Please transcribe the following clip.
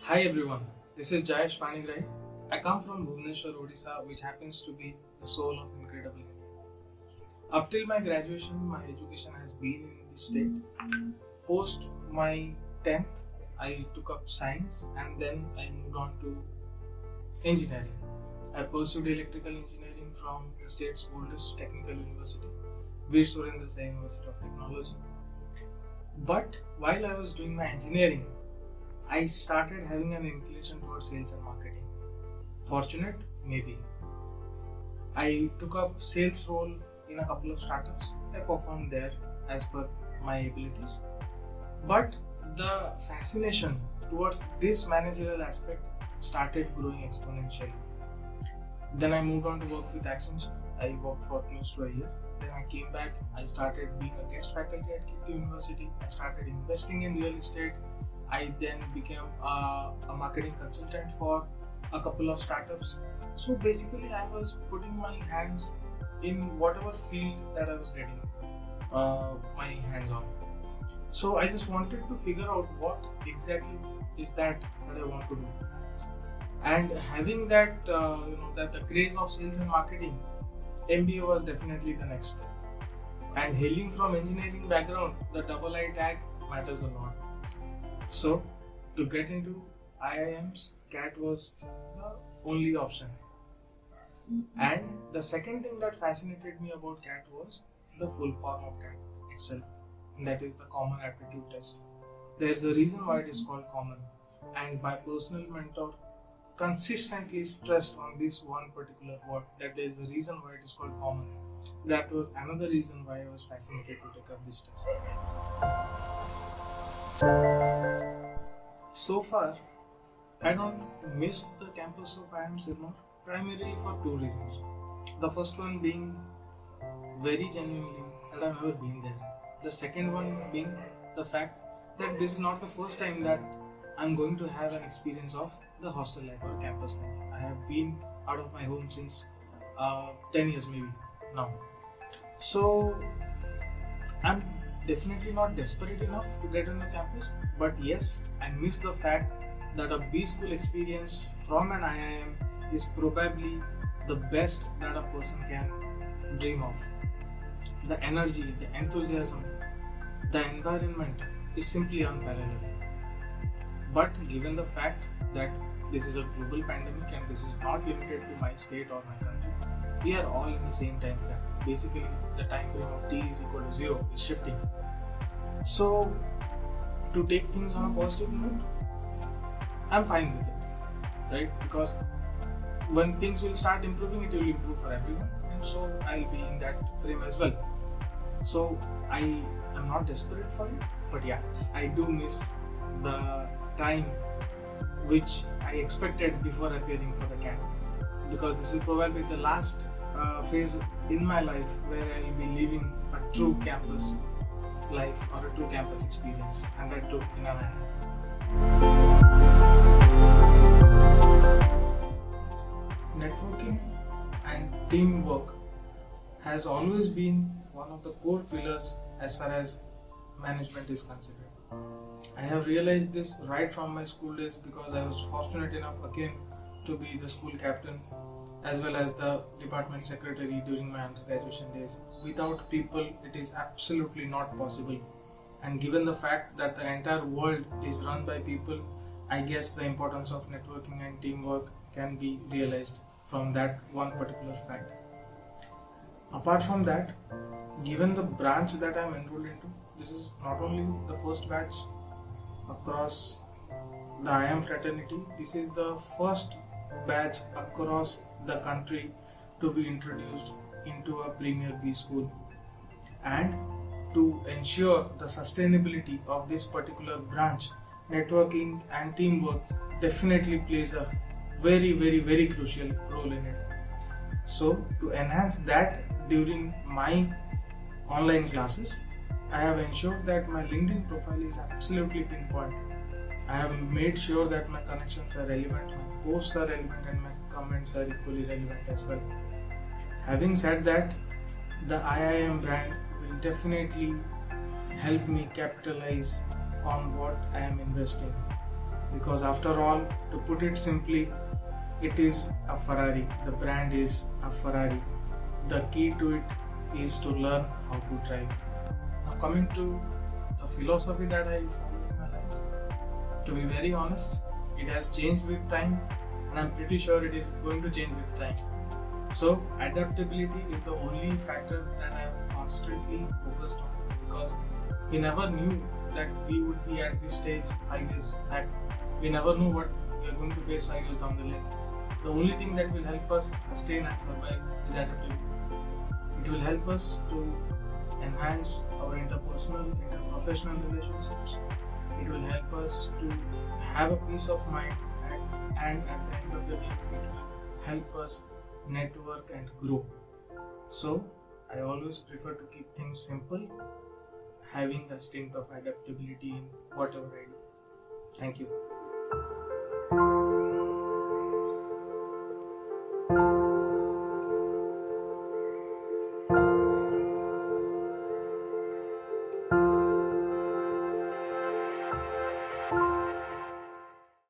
Hi everyone, this is Jayesh Panigrai. I come from Bhubaneswar, Odisha, which happens to be the soul of incredible India. Up till my graduation, my education has been in this state. Post my 10th, I took up science and then I moved on to engineering. I pursued electrical engineering from the state's oldest technical university, Veer Surendra Sai University of Technology. But while I was doing my engineering, I started having an inclination towards sales and marketing. Fortunate? Maybe. I took up sales role in a couple of startups. I performed there as per my abilities. But the fascination towards this managerial aspect started growing exponentially. Then I moved on to work with Accenture. I worked for close to a year. Then I came back. I started being a guest faculty at KT University. I started investing in real estate. I then became a marketing consultant for a couple of startups. So basically, I was putting my hands in whatever field that I was getting my hands on. So I just wanted to figure out what exactly is that I want to do. And having that, that the craze of sales and marketing, MBA was definitely the next step. And hailing from engineering background, the double I tag matters a lot. So, to get into IIMs, CAT was the only option. And the second thing that fascinated me about CAT was the full form of CAT itself, and that is the Common Aptitude Test. There is a reason why it is called common, and my personal mentor consistently stressed on this one particular word, that there is a reason why it is called common. That was another reason why I was fascinated to take up this test. So far, I don't miss the campus of IIM Sirmaur primarily for two reasons. The first one being very genuinely that I've never been there. The second one being the fact that this is not the first time that I'm going to have an experience of the hostel life or campus life. I have been out of my home since 10 years maybe now. So I'm definitely not desperate enough to get on the campus, but yes, I miss the fact that a B school experience from an IIM is probably the best that a person can dream of. The energy, the enthusiasm, the environment is simply unparalleled. But given the fact that this is a global pandemic and this is not limited to my state or my country, we are all in the same time frame. Basically, the time frame of t is equal to 0 is shifting. So, to take things on a positive note, I'm fine with it, right? Because when things will start improving, it will improve for everyone, and so I'll be in that frame as well. So, I am not desperate for it, but yeah, I do miss the time which I expected before appearing for the CAT, because this is probably the last phase in my life where I will be living a true campus life or a true campus experience, and that too in an IIM. Networking and teamwork has always been one of the core pillars as far as management is considered. I have realized this right from my school days because I was fortunate enough again to be the school captain as well as the department secretary during my undergraduation days. Without people, it is absolutely not possible. And given the fact that the entire world is run by people, I guess the importance of networking and teamwork can be realized from that one particular fact. Apart from that, given the branch that I am enrolled into, this is not only the first batch across the IIM fraternity, this is the first batch across the country to be introduced into a premier B school. And to ensure the sustainability of this particular branch, networking and teamwork definitely plays a very, very, very crucial role in it. So, to enhance that during my online classes, I have ensured that my LinkedIn profile is absolutely pinpoint. I have made sure that my connections are relevant, my posts are relevant, and my comments are equally relevant as well. Having said that, the IIM brand will definitely help me capitalize on what I am investing. Because after all, to put it simply, it is a Ferrari. The brand is a Ferrari. The key to it is to learn how to drive. Now, coming to the philosophy that I follow in my life, to be very honest, it has changed with time, and I'm pretty sure it is going to change with time. So, adaptability is the only factor that I am constantly focused on, because we never knew that we would be at this stage 5 years back. We never know what we are going to face 5 years down the line. The only thing that will help us sustain and survive is adaptability. It will help us to enhance our interpersonal, interprofessional relationships. It will help us to have a peace of mind, and at the end of the day, it will help us network and grow. So, I always prefer to keep things simple, having a stint of adaptability in whatever I do. Thank you.